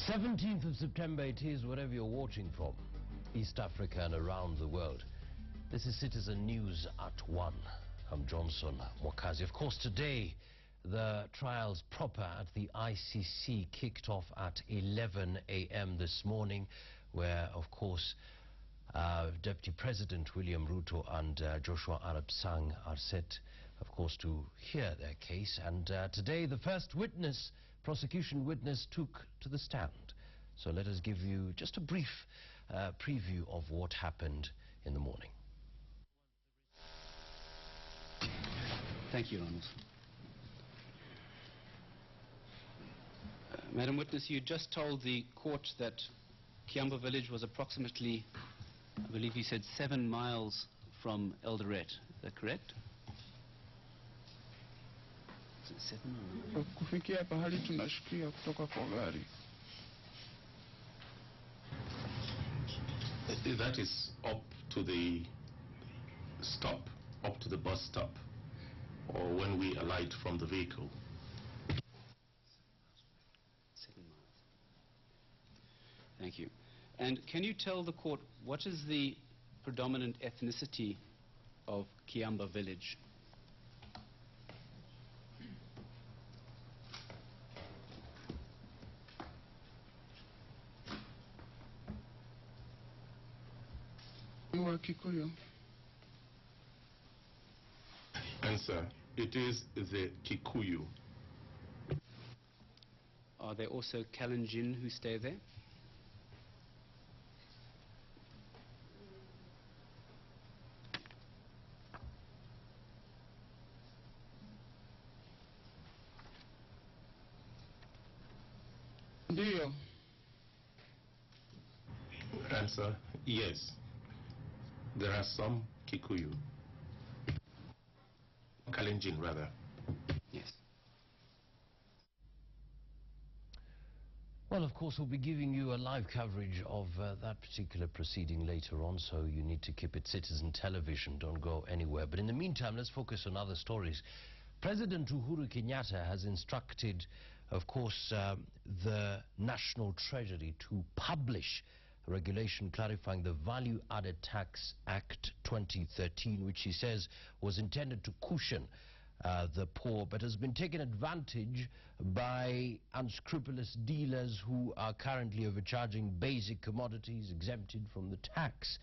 17th of September it is, wherever you're watching from, East Africa and around the world. This is Citizen News at 1. I'm Johnson Mwakazi. Of course, today the trials proper at the ICC kicked off at 11 a.m. this morning, where, of course, Deputy President William Ruto and Joshua Arap Sang are set, of course, to hear their case. And today the first witness, prosecution witness, took to the stand. So let us give you just a brief preview of what happened in the morning. Thank you, Ronald. Madam Witness, you just told the court that Kiamba village was approximately, I believe you said, 7 miles from Eldoret. Is that correct? Is it 7 or... Kufikia pahali tunashukia kutoka kwa gari. That is up to the stop, up to the bus stop, or when we alight from the vehicle. 7 miles. Thank you. And can you tell the court what is the predominant ethnicity of Kiamba village? Kikuyu. Answer: it is the Kikuyu. Are there also Kalenjin who stay there? Ndio. Answer: yes. There are some Kikuyu. Kalenjin, rather. Yes. Well, of course, we'll be giving you a live coverage of that particular proceeding later on, so you need to keep it Citizen Television. Don't go anywhere. But in the meantime, let's focus on other stories. President Uhuru Kenyatta has instructed, of course, the National Treasury to publish a regulation clarifying the Value Added Tax Act 2013, which he says was intended to cushion the poor, but has been taken advantage by unscrupulous dealers who are currently overcharging basic commodities exempted from the tax.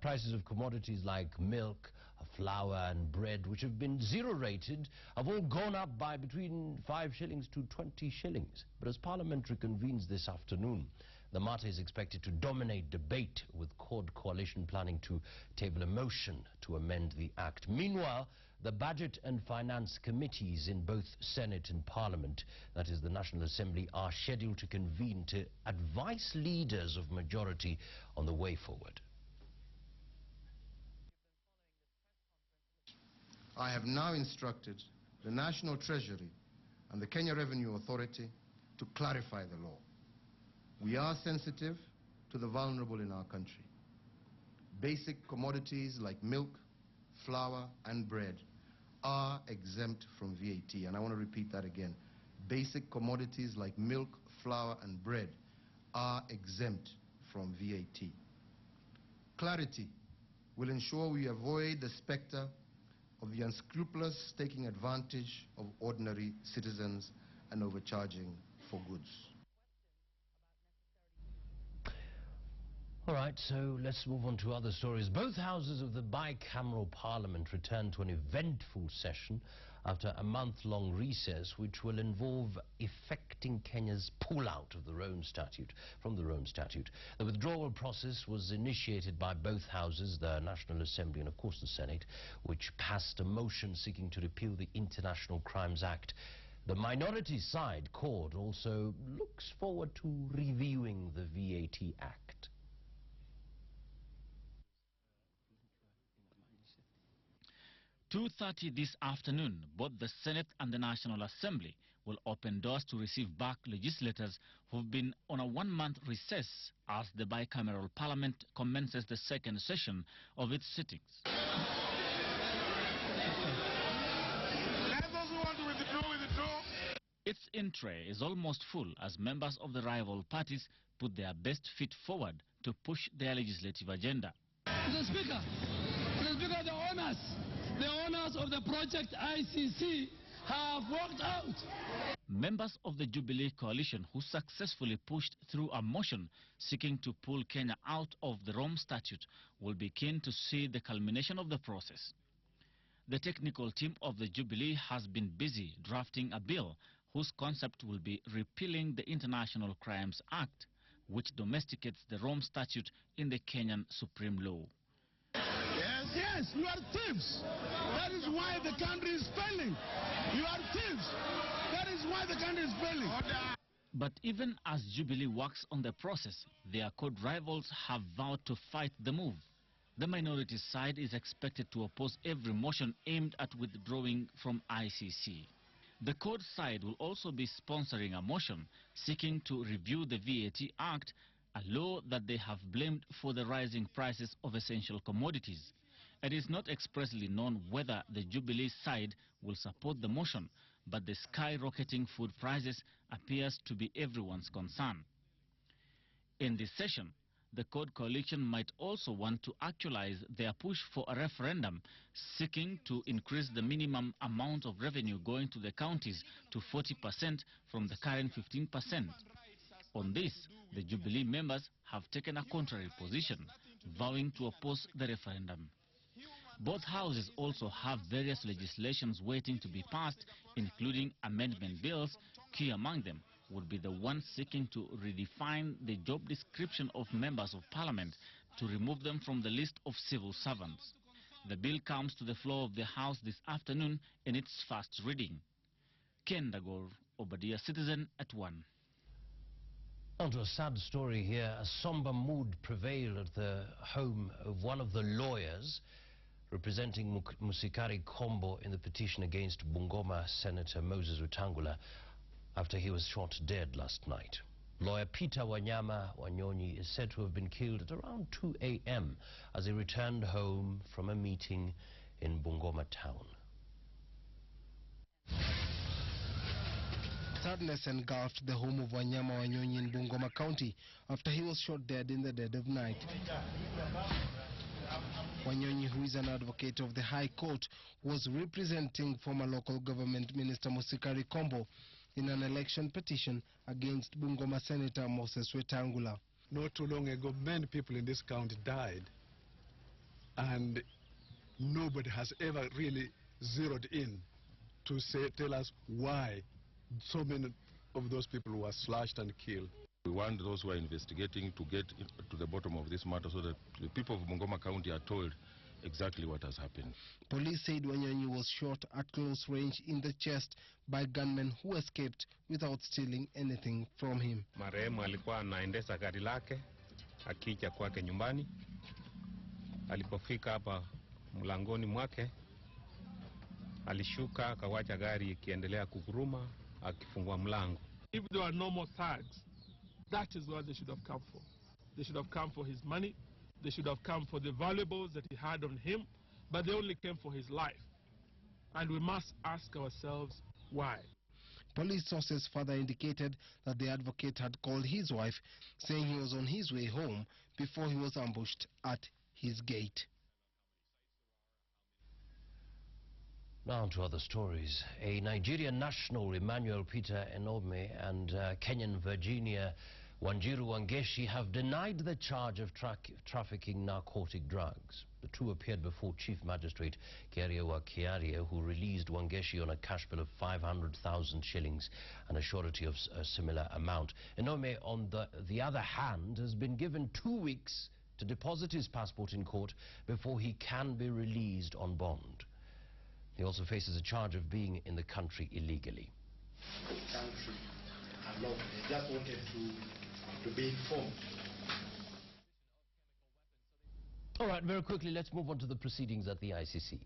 Prices of commodities like milk, flour and bread, which have been zero rated, have all gone up by between 5 shillings to 20 shillings. But as Parliamentary convenes this afternoon, the matter is expected to dominate debate, with coalition planning to table a motion to amend the Act. Meanwhile, the Budget and Finance Committees in both Senate and Parliament, that is the National Assembly, are scheduled to convene to advise leaders of majority on the way forward. I have now instructed the National Treasury and the Kenya Revenue Authority to clarify the law. We are sensitive to the vulnerable in our country. Basic commodities like milk, flour and bread are exempt from VAT. And I want to repeat that again. Basic commodities like milk, flour and bread are exempt from VAT. Clarity will ensure we avoid the specter of the unscrupulous taking advantage of ordinary citizens and overcharging for goods. All right, so let's move on to other stories. Both houses of the bicameral parliament returned to an eventful session after a month-long recess, which will involve effecting Kenya's pull-out of the Rome Statute, from the Rome Statute. The withdrawal process was initiated by both houses, the National Assembly and, of course, the Senate, which passed a motion seeking to repeal the International Crimes Act. The minority side, CORD, also looks forward to reviewing the VAT Act. 2:30 this afternoon, both the Senate and the National Assembly will open doors to receive back legislators who've been on a one-month recess as the bicameral parliament commences the second session of its sittings. It's vote-in tray is almost full as members of the rival parties put their best feet forward to push their legislative agenda. Mr. Speaker, the owners of the project ICC have walked out. Members of the Jubilee coalition who successfully pushed through a motion seeking to pull Kenya out of the Rome Statute will be keen to see the culmination of the process. The technical team of the Jubilee has been busy drafting a bill whose concept will be repealing the International Crimes Act, which domesticates the Rome Statute in the Kenyan Supreme Law. Yes, you are thieves. That is why the country is failing. You are thieves. That is why the country is failing. But even as Jubilee works on the process, their code rivals have vowed to fight the move. The minority side is expected to oppose every motion aimed at withdrawing from ICC. The code side will also be sponsoring a motion seeking to review the VAT Act, a law that they have blamed for the rising prices of essential commodities. It is not expressly known whether the Jubilee side will support the motion, but the skyrocketing food prices appears to be everyone's concern. In this session, the Code Coalition might also want to actualize their push for a referendum seeking to increase the minimum amount of revenue going to the counties to 40% from the current 15%. On this, the Jubilee members have taken a contrary position, vowing to oppose the referendum. Both houses also have various legislations waiting to be passed, including amendment bills. Key among them would be the one seeking to redefine the job description of members of parliament to remove them from the list of civil servants. The bill comes to the floor of the House this afternoon in its first reading. Ken Dagor, Obadia Citizen at 1. On to a sad story here. A somber mood prevailed at the home of one of the lawyers representing Musikari Kombo in the petition against Bungoma Senator Moses Wetangula after he was shot dead last night. Lawyer Peter Wanyama Wanyonyi is said to have been killed at around 2 a.m. as he returned home from a meeting in Bungoma town. Sadness engulfed the home of Wanyama Wanyonyi in Bungoma County after he was shot dead in the dead of night. Wanyonyi, who is an advocate of the High Court, was representing former local government minister Musikari Kombo in an election petition against Bungoma Senator Moses Wetangula. Not too long ago, many people in this county died, and nobody has ever really zeroed in to tell us why so many of those people were slashed and killed. We want those who are investigating to get to the bottom of this matter so that the people of Bungoma County are told exactly what has happened. Police said Wanyonyi was shot at close range in the chest by gunmen who escaped without stealing anything from him. Marehemu alikuwa anaendesha gari lake akija kwake nyumbani. Alipofika hapa mlangoni mwake, alishuka akawacha gari ikiendelea kuguruma akifungua mlango. If there were no more thugs, that is what they should have come for. They should have come for his money. They should have come for the valuables that he had on him, but they only came for his life. And we must ask ourselves why. Police sources further indicated that the advocate had called his wife, saying he was on his way home before he was ambushed at his gate. Now to other stories. A Nigerian national, Emmanuel Peter Enome, and Kenyan Virginia Wanjiru Wangeshi have denied the charge of trafficking narcotic drugs. The two appeared before Chief Magistrate Kiaria Kiaria, who released Wangeshi on a cash bill of 500,000 shillings and a surety of a similar amount. Enome, on the other hand, has been given 2 weeks to deposit his passport in court before he can be released on bond. He also faces a charge of being in the country illegally. Country unlawfully. I just wanted to be informed. All right, very quickly, let's move on to the proceedings at the ICC.